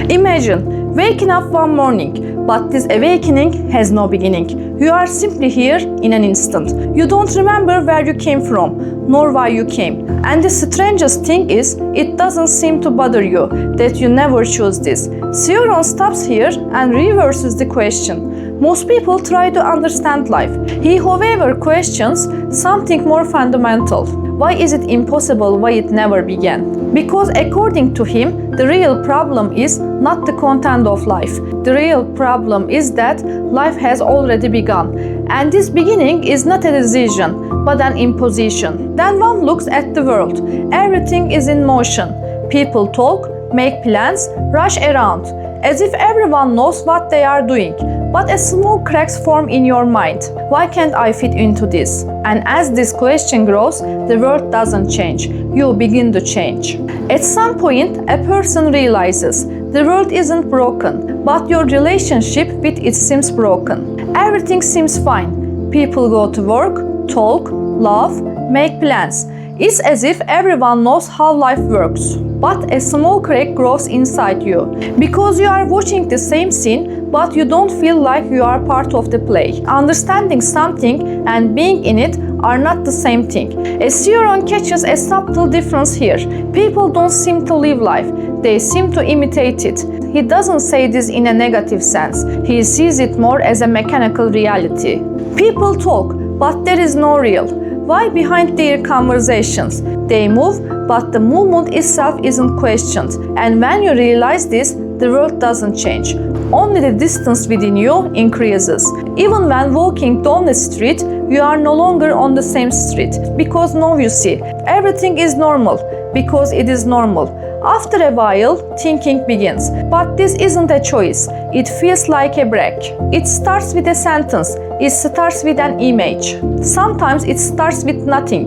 Imagine waking up one morning, but this awakening has no beginning. You are simply here in an instant. You don't remember where you came from, nor why you came. And the strangest thing is, it doesn't seem to bother you that you never chose this. Cioran stops here and reverses the question. Most people try to understand life. He, however, questions something more fundamental. Why is it impossible? Why it never began? Because according to him, the real problem is not the content of life. The real problem is that life has already begun. And this beginning is not a decision, but an imposition. Then one looks at the world. Everything is in motion. People talk, make plans, rush around, as if everyone knows what they are doing. But a small cracks form in your mind. Why can't I fit into this? And as this question grows, the world doesn't change. You begin to change. At some point, a person realizes the world isn't broken, but your relationship with it seems broken. Everything seems fine. People go to work, talk, laugh, make plans. It's as if everyone knows how life works. But a small crack grows inside you. Because you are watching the same scene, but you don't feel like you are part of the play. Understanding something and being in it are not the same thing. Cioran catches a subtle difference here. People don't seem to live life, they seem to imitate it. He doesn't say this in a negative sense. He sees it more as a mechanical reality. People talk, but there is no real. Why behind their conversations? They move, but the movement itself isn't questioned. And when you realize this, the world doesn't change. Only the distance within you increases. Even when walking down the street, you are no longer on the same street. Because now you see, everything is normal. Because it is normal. After a while, thinking begins. But this isn't a choice. It feels like a break. It starts with a sentence. It starts with an image. Sometimes it starts with nothing.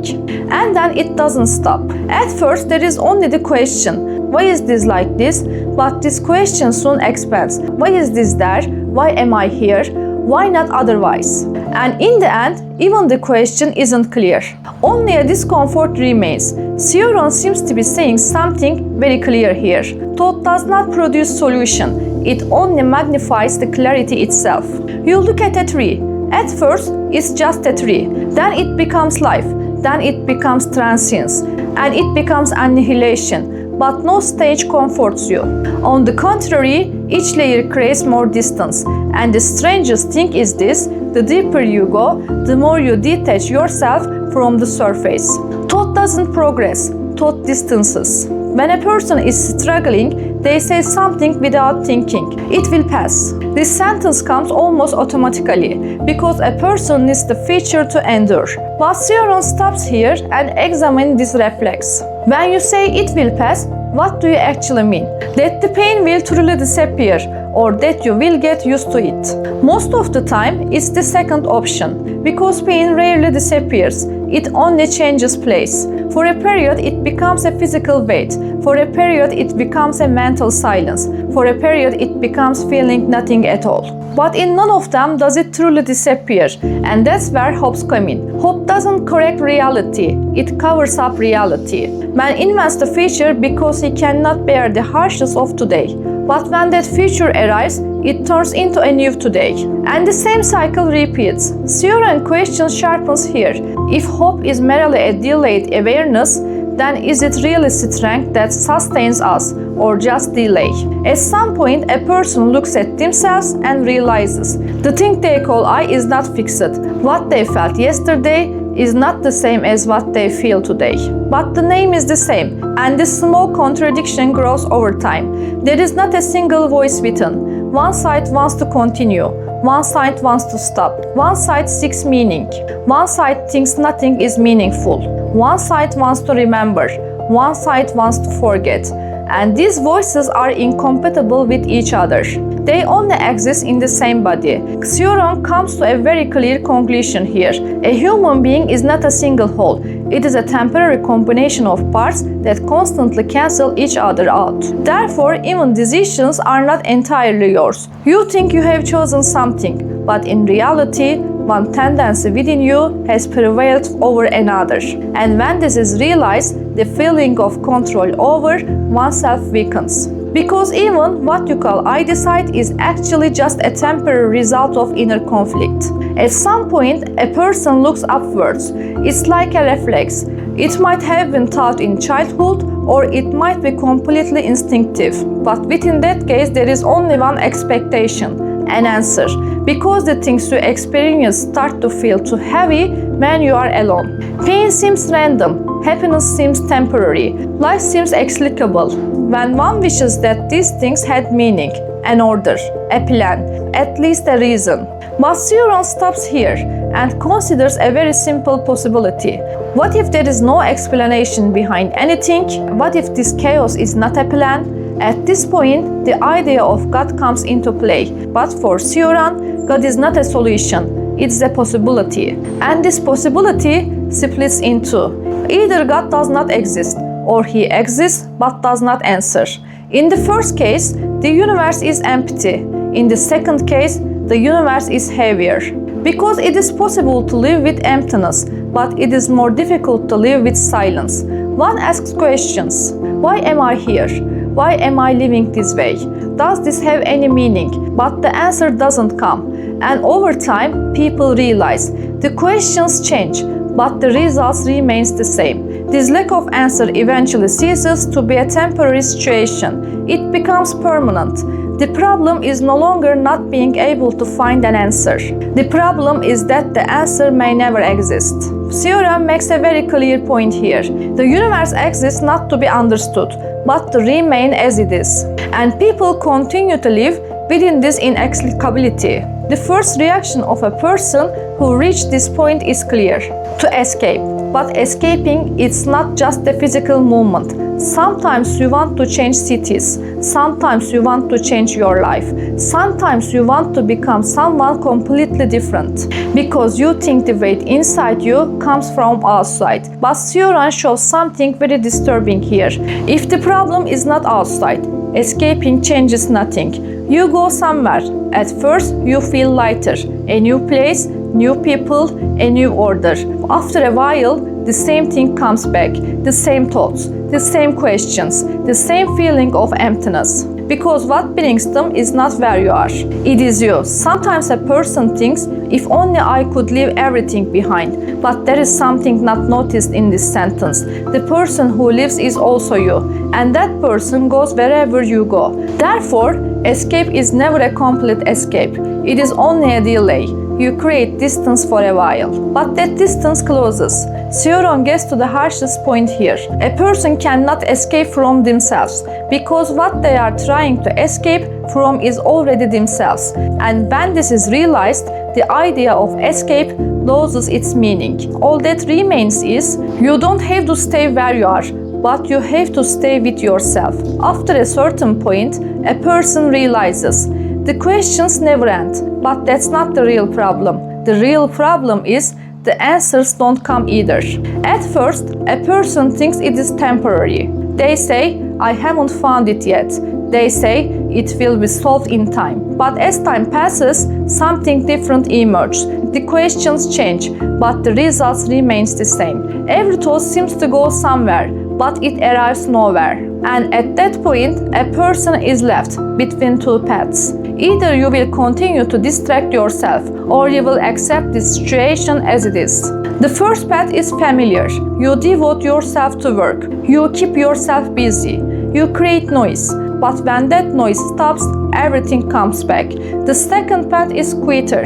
And then it doesn't stop. At first, there is only the question. Why is this like this? But this question soon expands. Why is this there? Why am I here? Why not otherwise? And in the end, even the question isn't clear. Only a discomfort remains. Cioran seems to be saying something very clear here. Thought does not produce solution. It only magnifies the clarity itself. You look at a tree. At first, it's just a tree. Then it becomes life. Then it becomes transience. And it becomes annihilation. But no stage comforts you. On the contrary, each layer creates more distance. And the strangest thing is this, the deeper you go, the more you detach yourself from the surface. Thought doesn't progress, thought distances. When a person is struggling, they say something without thinking. It will pass. This sentence comes almost automatically because a person needs the feature to endure. But Cioran stops here and examines this reflex. When you say it will pass, what do you actually mean? That the pain will truly disappear or that you will get used to it? Most of the time, it's the second option because pain rarely disappears. It only changes place. For a period, it becomes a physical weight. For a period, it becomes a mental silence. For a period, it becomes feeling nothing at all. But in none of them does it truly disappear. And that's where hopes come in. Hope doesn't correct reality. It covers up reality. Man invents the future because he cannot bear the harshness of today. But when that future arrives, it turns into a new today. And the same cycle repeats. Cioran question sharpens here. If hope is merely a delayed awareness, then is it really strength that sustains us or just delay? At some point, a person looks at themselves and realizes the thing they call I is not fixed. What they felt yesterday is not the same as what they feel today. But the name is the same, and this small contradiction grows over time. There is not a single voice within. One side wants to continue. One side wants to stop. One side seeks meaning. One side thinks nothing is meaningful. One side wants to remember. One side wants to forget. And these voices are incompatible with each other. They only exist in the same body. Cioran comes to a very clear conclusion here. A human being is not a single whole. It is a temporary combination of parts that constantly cancel each other out. Therefore, even decisions are not entirely yours. You think you have chosen something, but in reality, one tendency within you has prevailed over another. And when this is realized, the feeling of control over oneself weakens. Because even what you call I decide is actually just a temporary result of inner conflict. At some point, a person looks upwards. It's like a reflex. It might have been taught in childhood, or it might be completely instinctive. But within that case, there is only one expectation, an answer. Because the things you experience start to feel too heavy when you are alone. Pain seems random. Happiness seems temporary. Life seems explicable. When one wishes that these things had meaning, an order, a plan, at least a reason. But Cioran stops here and considers a very simple possibility. What if there is no explanation behind anything? What if this chaos is not a plan? At this point, the idea of God comes into play. But for Cioran, God is not a solution, it's a possibility. And this possibility splits in two. Either God does not exist, or he exists but does not answer. In the first case, the universe is empty. In the second case, the universe is heavier. Because it is possible to live with emptiness, but it is more difficult to live with silence. One asks questions. Why am I here? Why am I living this way? Does this have any meaning? But the answer doesn't come. And over time, people realize the questions change, but the results remains the same. This lack of answer eventually ceases to be a temporary situation. It becomes permanent. The problem is no longer not being able to find an answer. The problem is that the answer may never exist. Cioran makes a very clear point here. The universe exists not to be understood, but to remain as it is. And people continue to live within this inexplicability. The first reaction of a person who reached this point is clear: to escape. But escaping is not just a physical movement. Sometimes you want to change cities. Sometimes you want to change your life. Sometimes you want to become someone completely different. Because you think the weight inside you comes from outside. But Cioran shows something very disturbing here. If the problem is not outside, escaping changes nothing. You go somewhere. At first, you feel lighter. A new place, new people, a new order. After a while, the same thing comes back. The same thoughts, the same questions, the same feeling of emptiness. Because what brings them is not where you are. It is you. Sometimes a person thinks, if only I could leave everything behind. But there is something not noticed in this sentence. The person who lives is also you. And that person goes wherever you go. Therefore, escape is never a complete escape. It is only a delay. You create distance for a while, but that distance closes. Cioran gets to the harshest point here. A person cannot escape from themselves, because what they are trying to escape from is already themselves. And when this is realized, the idea of escape loses its meaning. All that remains is, you don't have to stay where you are, but you have to stay with yourself. After a certain point, a person realizes, the questions never end, but that's not the real problem. The real problem is the answers don't come either. At first, a person thinks it is temporary. They say, I haven't found it yet. They say, it will be solved in time. But as time passes, something different emerges. The questions change, but the results remains the same. Every thought seems to go somewhere, but it arrives nowhere. And at that point, a person is left between two paths. Either you will continue to distract yourself, or you will accept the situation as it is. The first path is familiar. You devote yourself to work. You keep yourself busy. You create noise. But when that noise stops, everything comes back. The second path is quieter,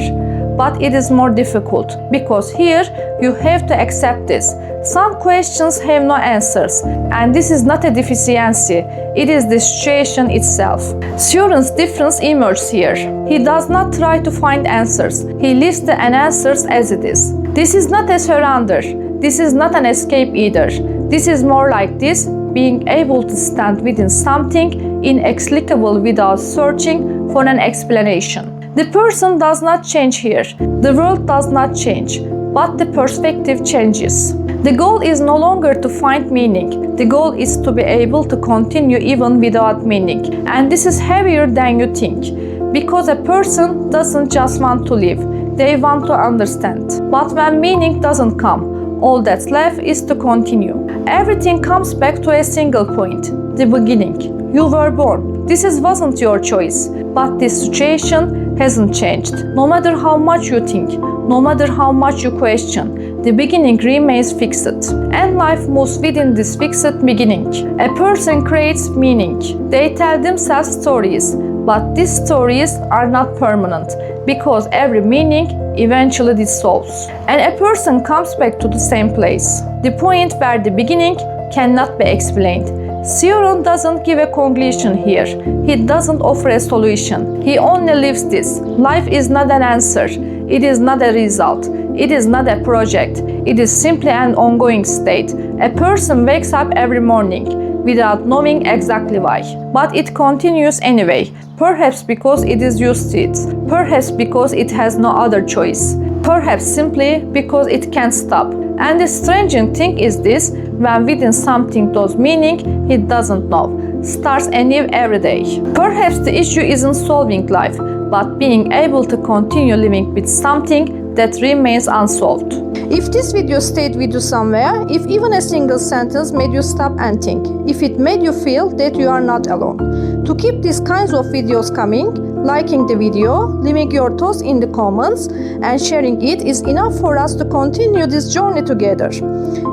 but it is more difficult, because here you have to accept this. Some questions have no answers, and this is not a deficiency, it is the situation itself. Cioran's difference emerges here. He does not try to find answers, he leaves the unanswers as it is. This is not a surrender, this is not an escape either. This is more like this, being able to stand within something inexplicable without searching for an explanation. The person does not change here, the world does not change, but the perspective changes. The goal is no longer to find meaning, the goal is to be able to continue even without meaning. And this is heavier than you think, because a person doesn't just want to live, they want to understand. But when meaning doesn't come, all that's left is to continue. Everything comes back to a single point, the beginning. You were born. This wasn't your choice, but this situation hasn't changed. No matter how much you think, no matter how much you question, the beginning remains fixed, and life moves within this fixed beginning. A person creates meaning. They tell themselves stories, but these stories are not permanent because every meaning eventually dissolves. And a person comes back to the same place, the point where the beginning cannot be explained. Cioran doesn't give a conclusion here. He doesn't offer a solution. He only lives this. Life is not an answer. It is not a result. It is not a project. It is simply an ongoing state. A person wakes up every morning without knowing exactly why. But it continues anyway. Perhaps because it is used to it. Perhaps because it has no other choice. Perhaps simply because it can't stop. And the strange thing is this, when within something those meaning he doesn't know, starts anew every day. Perhaps the issue isn't solving life, but being able to continue living with something that remains unsolved. If this video stayed with you somewhere, if even a single sentence made you stop and think, if it made you feel that you are not alone. To keep these kinds of videos coming, liking the video, leaving your thoughts in the comments, and sharing it is enough for us to continue this journey together.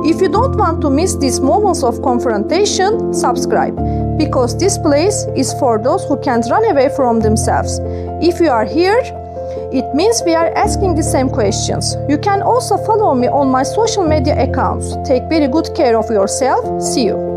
If you don't want to miss these moments of confrontation, subscribe, because this place is for those who can't run away from themselves. If you are here, it means we are asking the same questions. You can also follow me on my social media accounts. Take very good care of yourself. See you.